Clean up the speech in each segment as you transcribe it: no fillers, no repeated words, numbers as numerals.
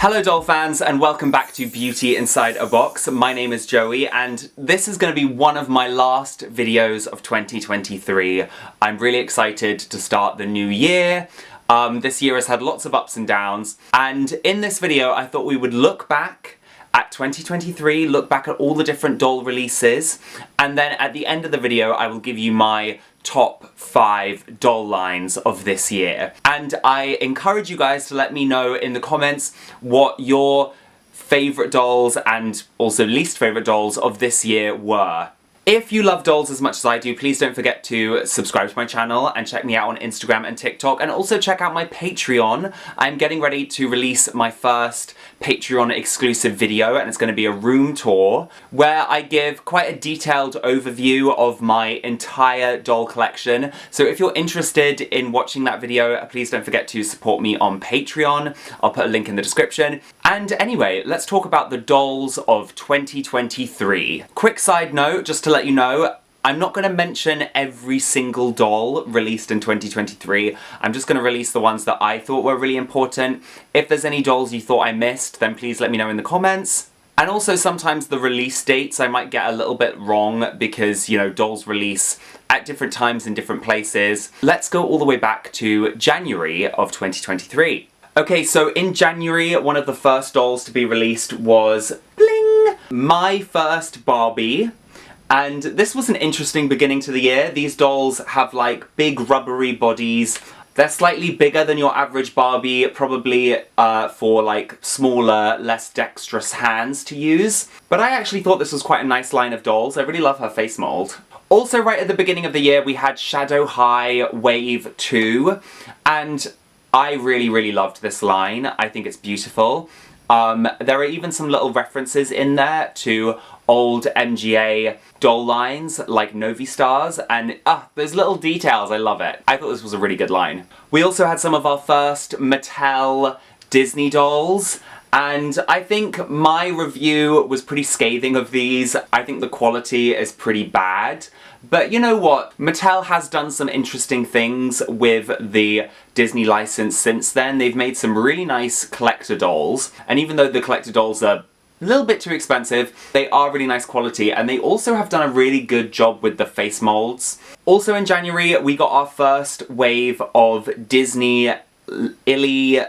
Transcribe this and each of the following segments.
Hello doll fans and welcome back to Beauty Inside a Box. My name is Joey and this is going to be one of my last videos of 2023. I'm really excited to start the new year. This year has had lots of ups and downs, and in this video I thought we would look back at 2023, look back at all the different doll releases, and then at the end of the video I will give you my top 5 doll lines of this year. And I encourage you guys to let me know in the comments what your favourite dolls and also least favourite dolls of this year were. If you love dolls as much as I do, please don't forget to subscribe to my channel and check me out on Instagram and TikTok, and also check out my Patreon. I'm getting ready to release my first Patreon exclusive video, and it's going to be a room tour where I give quite a detailed overview of my entire doll collection. So if you're interested in watching that video, please don't forget to support me on Patreon. I'll put a link in the description. And anyway, let's talk about the dolls of 2023. Quick side note, just to let you know, I'm not going to mention every single doll released in 2023. I'm just going to release the ones that I thought were really important. If there's any dolls you thought I missed, then please let me know in the comments. And also sometimes the release dates I might get a little bit wrong because, you know, dolls release at different times in different places. Let's go all the way back to January of 2023. Okay, so in January, one of the first dolls to be released was, bling, my first Barbie. And this was an interesting beginning to the year. These dolls have like big rubbery bodies. They're slightly bigger than your average Barbie, probably for like smaller, less dexterous hands to use. But I actually thought this was quite a nice line of dolls. I really love her face mold. Also, right at the beginning of the year, we had Shadow High Wave 2, and I really loved this line. I think it's beautiful. There are even some little references in there to old MGA doll lines like Novi Stars, and those little details, I love it. I thought this was a really good line. We also had some of our first Mattel Disney dolls, and I think my review was pretty scathing of these. I think the quality is pretty bad. But you know what? Mattel has done some interesting things with the Disney license since then. They've made some really nice collector dolls, and even though the collector dolls are a little bit too expensive, they are really nice quality, and they also have done a really good job with the face molds. Also in January, we got our first wave of Disney Illy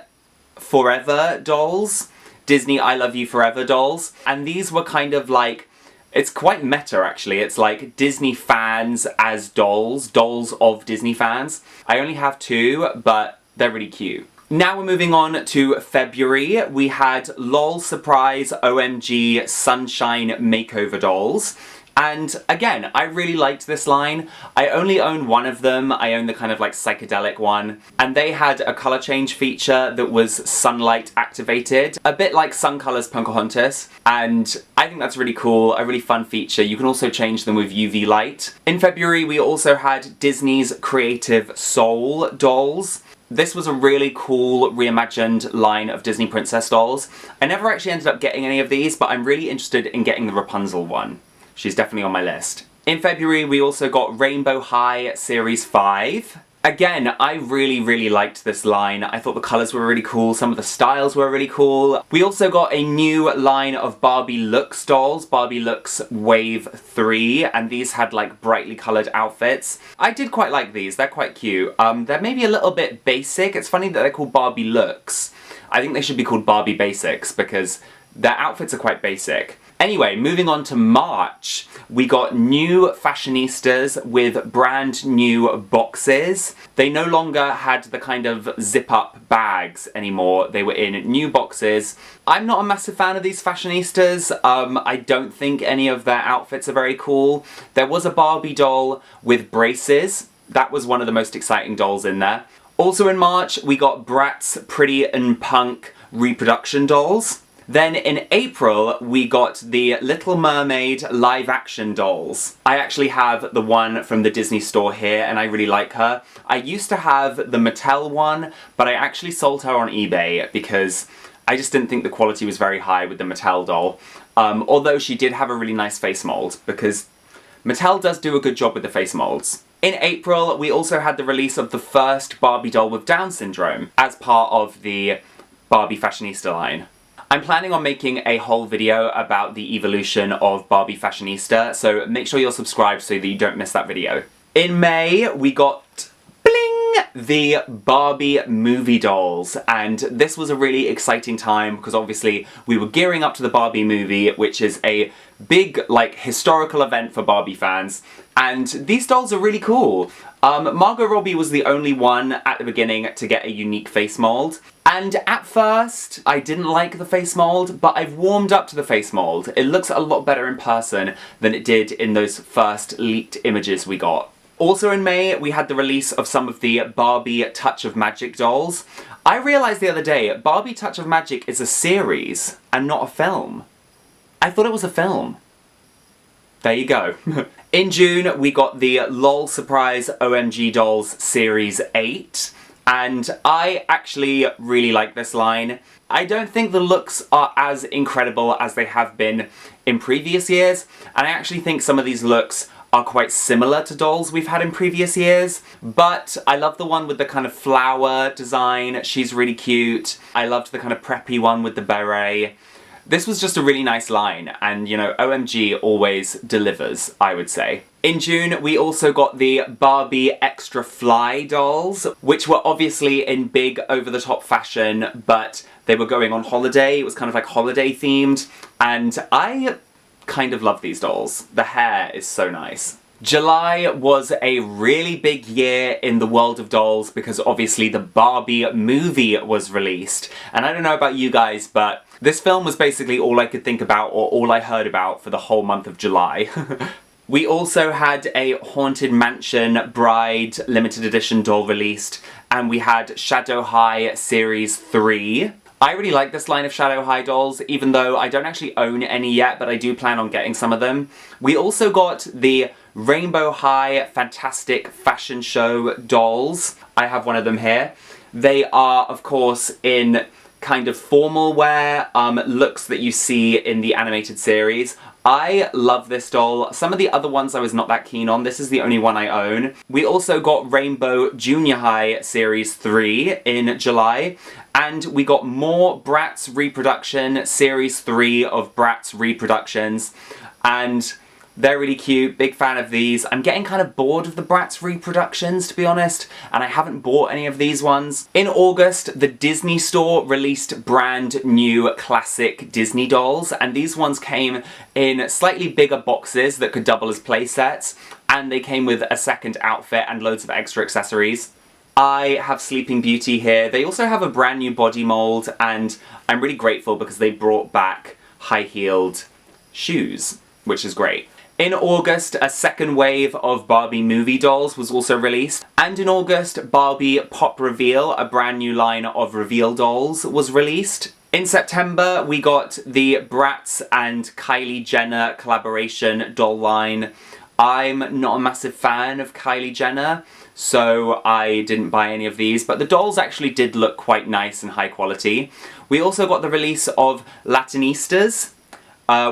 Forever dolls. Disney I Love You Forever dolls. And these were kind of like, it's quite meta actually. It's like Disney fans as dolls. Dolls of Disney fans. I only have 2, but they're really cute. Now we're moving on to February. We had LOL Surprise OMG Sunshine Makeover dolls. And again, I really liked this line. I only own one of them. I own the kind of like psychedelic one. And they had a colour change feature that was sunlight activated, a bit like Sun Colors Pocahontas. And I think that's really cool, a really fun feature. You can also change them with UV light. In February, we also had Disney's Creative Soul dolls. This was a really cool reimagined line of Disney princess dolls. I never actually ended up getting any of these, but I'm really interested in getting the Rapunzel one. She's definitely on my list. In February, we also got Rainbow High Series 5. Again, I really liked this line. I thought the colours were really cool, some of the styles were really cool. We also got a new line of Barbie Looks dolls, Barbie Looks Wave 3, and these had like brightly coloured outfits. I did quite like these, they're quite cute. They're maybe a little bit basic. It's funny that they're called Barbie Looks. I think they should be called Barbie Basics because their outfits are quite basic. Anyway, moving on to March, we got new fashionistas with brand new boxes. They no longer had the kind of zip-up bags anymore. They were in new boxes. I'm not a massive fan of these fashionistas. I don't think any of their outfits are very cool. There was a Barbie doll with braces. That was one of the most exciting dolls in there. Also in March, we got Bratz Pretty and Punk reproduction dolls. Then in April, we got the Little Mermaid live-action dolls. I actually have the one from the Disney store here, and I really like her. I used to have the Mattel one, but I actually sold her on eBay because I just didn't think the quality was very high with the Mattel doll. Although she did have a really nice face mold, because Mattel does do a good job with the face molds. In April, we also had the release of the first Barbie doll with Down syndrome as part of the Barbie fashionista line. I'm planning on making a whole video about the evolution of Barbie Fashionista, so make sure you're subscribed so that you don't miss that video. In May, we got the Barbie movie dolls, and this was a really exciting time because obviously we were gearing up to the Barbie movie, which is a big, like, historical event for Barbie fans, and these dolls are really cool. Margot Robbie was the only one at the beginning to get a unique face mold, and at first I didn't like the face mold, but I've warmed up to the face mold. It looks a lot better in person than it did in those first leaked images we got. Also in May, we had the release of some of the Barbie Touch of Magic dolls. I realised the other day, Barbie Touch of Magic is a series and not a film. I thought it was a film. There you go. In June, we got the LOL Surprise OMG Dolls Series 8, and I actually really like this line. I don't think the looks are as incredible as they have been in previous years, and I actually think some of these looks are quite similar to dolls we've had in previous years, but I love the one with the kind of flower design. She's really cute. I loved the kind of preppy one with the beret. This was just a really nice line, and you know, OMG always delivers, I would say. In June, we also got the Barbie Extra Fly dolls, which were obviously in big over-the-top fashion, but they were going on holiday. It was kind of like holiday themed, and I kind of love these dolls. The hair is so nice. July was a really big year in the world of dolls because obviously the Barbie movie was released. And I don't know about you guys, but this film was basically all I could think about or all I heard about for the whole month of July. We also had a Haunted Mansion Bride limited edition doll released, and we had Shadow High Series 3. I really like this line of Shadow High dolls, even though I don't actually own any yet, but I do plan on getting some of them. We also got the Rainbow High Fantastic Fashion Show dolls. I have one of them here. They are, of course, in kind of formal wear looks that you see in the animated series. I love this doll. Some of the other ones I was not that keen on. This is the only one I own. We also got Rainbow Junior High Series 3 in July, and we got more Bratz reproduction, Series 3 of Bratz reproductions, and they're really cute. Big fan of these. I'm getting kind of bored of the Bratz reproductions, to be honest, and I haven't bought any of these ones. In August, the Disney store released brand new classic Disney dolls, and these ones came in slightly bigger boxes that could double as play sets, and they came with a second outfit and loads of extra accessories. I have Sleeping Beauty here. They also have a brand new body mold, and I'm really grateful because they brought back high-heeled shoes, which is great. In August, a second wave of Barbie movie dolls was also released. And in August, Barbie Pop Reveal, a brand new line of reveal dolls, was released. In September, we got the Bratz and Kylie Jenner collaboration doll line. I'm not a massive fan of Kylie Jenner, so I didn't buy any of these, but the dolls actually did look quite nice and high quality. We also got the release of Latinistas,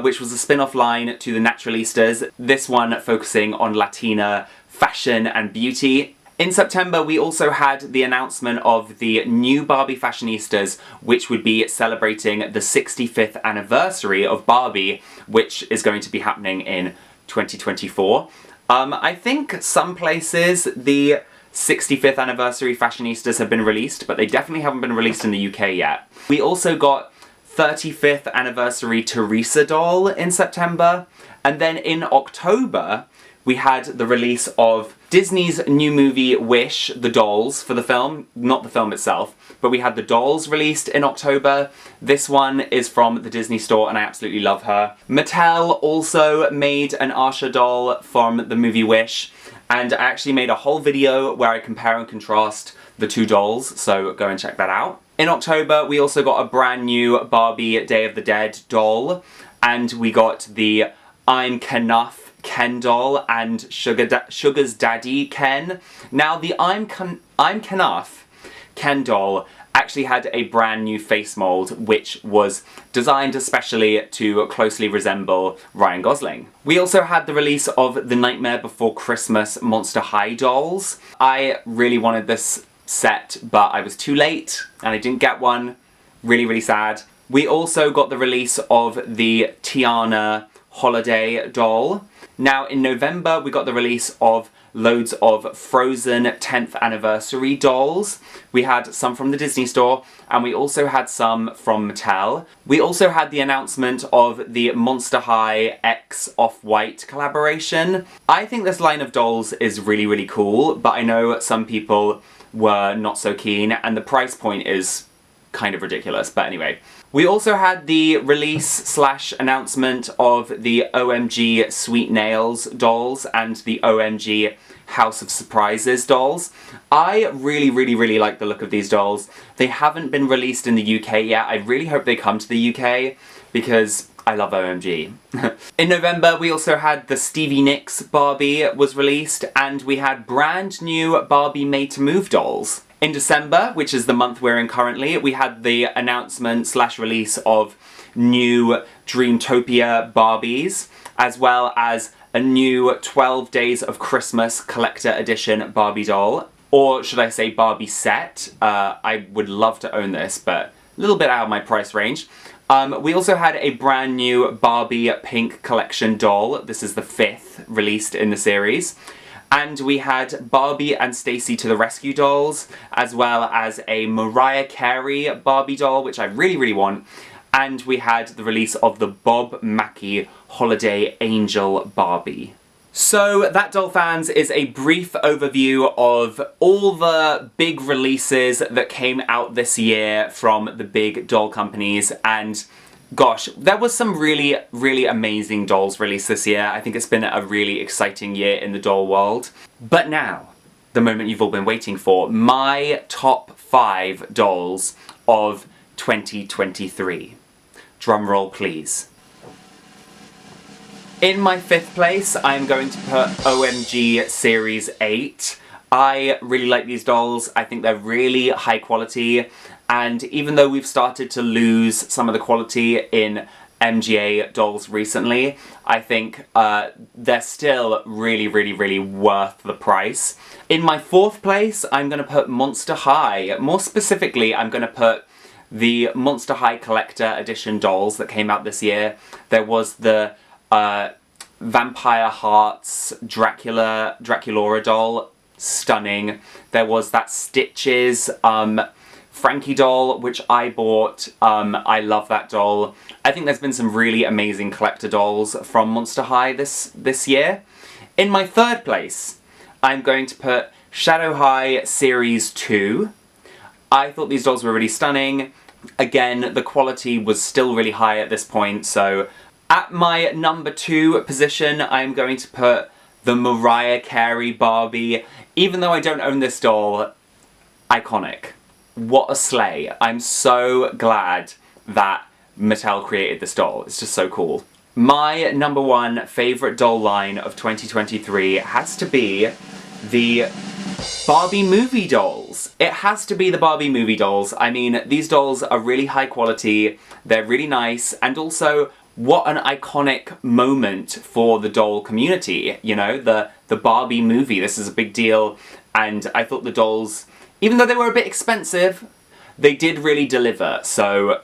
which was a spin-off line to the Naturalistas, this one focusing on Latina fashion and beauty. In September, we also had the announcement of the new Barbie Fashionistas, which would be celebrating the 65th anniversary of Barbie, which is going to be happening in 2024. I think some places the 65th anniversary Fashionistas have been released, but they definitely haven't been released in the UK yet. We also got 35th anniversary Teresa doll in September, and then in October we had the release of Disney's new movie Wish, the dolls for the film, not the film itself, but we had the dolls released in October. This one is from the Disney store and I absolutely love her. Mattel also made an Asha doll from the movie Wish, and I actually made a whole video where I compare and contrast the two dolls, so go and check that out. In October, we also got a brand new Barbie Day of the Dead doll, and we got the I'm Kenough Ken doll and Sugar's Daddy Ken. Now, the I'm Kenough Ken doll actually had a brand new face mold, which was designed especially to closely resemble Ryan Gosling. We also had the release of the Nightmare Before Christmas Monster High dolls. I really wanted this set, but I was too late and I didn't get one. Really, really sad. We also got the release of the Tiana holiday doll. Now in November we got the release of loads of Frozen 10th anniversary dolls. We had some from the Disney store, and we also had some from Mattel. We also had the announcement of the Monster High X Off-White collaboration. I think this line of dolls is really, really cool, but I know some people were not so keen, and the price point is kind of ridiculous, but anyway. We also had the release/announcement of the OMG Sweet Nails dolls and the OMG House of Surprises dolls. I really, really, really like the look of these dolls. They haven't been released in the UK yet. I really hope they come to the UK because I love OMG. In November, we also had the Stevie Nicks Barbie was released, and we had brand new Barbie Made to Move dolls. In December, which is the month we're in currently, we had the announcement/release of new Dreamtopia Barbies, as well as a new 12 Days of Christmas Collector Edition Barbie doll. Or should I say Barbie set? I would love to own this, but a little bit out of my price range. We also had a brand new Barbie Pink Collection doll. This is the 5th released in the series. And we had Barbie and Stacy to the Rescue dolls, as well as a Mariah Carey Barbie doll, which I really, really want. And we had the release of the Bob Mackie Holiday Angel Barbie. So that, doll fans, is a brief overview of all the big releases that came out this year from the big doll companies, and gosh, there was some really, really amazing dolls released this year. I think it's been a really exciting year in the doll world. But now, the moment you've all been waiting for, my top 5 dolls of 2023. Drumroll, please. In my 5th place, I'm going to put OMG Series 8. I really like these dolls. I think they're really high quality. And even though we've started to lose some of the quality in MGA dolls recently, I think they're still really, really, really worth the price. In my 4th place, I'm going to put Monster High. More specifically, I'm going to put the Monster High Collector Edition dolls that came out this year. There was the Vampire Hearts Draculaura doll, stunning. There was that Stitches Frankie doll, which I bought. I love that doll. I think there's been some really amazing collector dolls from Monster High this year. In my 3rd place, I'm going to put Shadow High Series 2. I thought these dolls were really stunning. Again, the quality was still really high at this point, so at my number 2 position, I'm going to put the Mariah Carey Barbie. Even though I don't own this doll, iconic. What a slay. I'm so glad that Mattel created this doll. It's just so cool. My number 1 favourite doll line of 2023 has to be the Barbie movie dolls. It has to be the Barbie movie dolls. I mean, these dolls are really high quality, they're really nice, and also, what an iconic moment for the doll community, you know, the Barbie movie. This is a big deal, and I thought the dolls, even though they were a bit expensive, they did really deliver. So,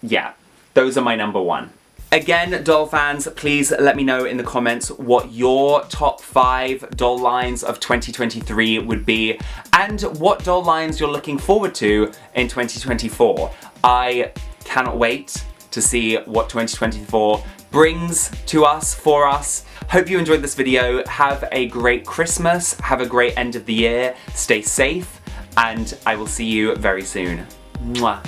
yeah, those are my number 1. Again, doll fans, please let me know in the comments what your top 5 doll lines of 2023 would be, and what doll lines you're looking forward to in 2024. I cannot wait to see what 2024 brings to us, for us. Hope you enjoyed this video. Have a great Christmas, have a great end of the year, stay safe, and I will see you very soon. Mwah.